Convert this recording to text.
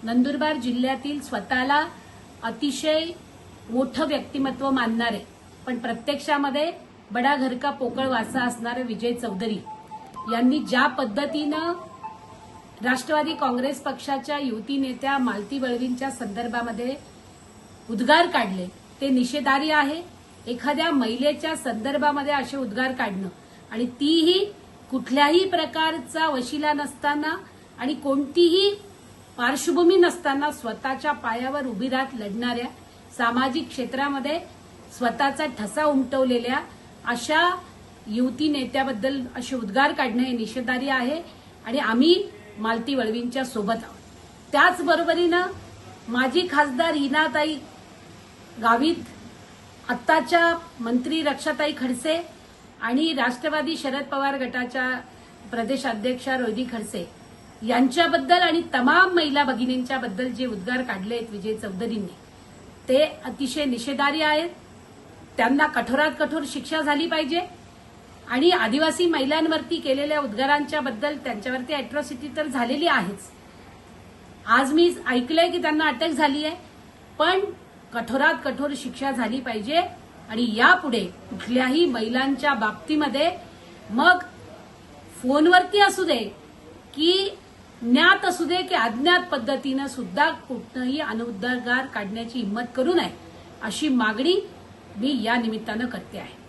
नंदुरबार जिल्ह्यातील स्वतःला अतिशय मोठं व्यक्तिमत्व मानणारे पण प्रत्यक्षामध्ये बडा घर का पोकळ वासा असणारे विजय चौधरी यांनी ज्या पद्धतीनं राष्ट्रवादी काँग्रेस पक्षाच्या युवती नेत्या मालती वळवींच्या संदर्भामध्ये उद्गार काढले ते निषेधार्ह आहे। एखाद्या महिलेच्या संदर्भामध्ये असे उद्गार काढणं आणि तीही कुठल्याही प्रकारचा वशिला नसताना आणि कोणतीही पार्श्वभूमी नसताना स्वतःच्या पायावर उभी राहत लढणाऱ्या सामाजिक क्षेत्रामध्ये स्वतःचा ठसा उमटवलेल्या अशा युवती नेत्याबद्दल असे उद्गार काढणे हे निषेधार्ह आहे आणि आम्ही मालती वळवींच्या सोबत आहोत। त्याचबरोबरीनं माजी खासदार हिनाताई गावित आत्ताच्या मंत्री रक्षाताई खडसे आणि राष्ट्रवादी शरद पवार गटाच्या प्रदेशाध्यक्षा रोहिणी खडसे यांच्याबद्दल आणि तमाम महिला भगिनींच्याबद्दल जे उद्गार काढले आहेत विजय चौधरींनी ते अतिशय निषेधार्ह आहेत। त्यांना कठोरात कठोर शिक्षा झाली पाहिजे आणि आदिवासी महिलांवरती केलेल्या उद्गारांच्या बद्दल त्यांच्यावरती अॅट्रॉसिटी तर झालेली आहेच। आज मी ऐकलंय की त्यांना अटक झाली आहे, पण कठोरात कठोर शिक्षा झाली पाहिजे आणि यापुढे कुठल्याही महिलांच्या बाबतीमध्ये मग फोनवरती असू दे की ज्ञात असू दे की अज्ञात पद्धतीनं सुद्धा कुठनंही अनुद्गार काढण्याची हिंमत करू नये अशी मागणी मी या निमित्तानं करते आहे।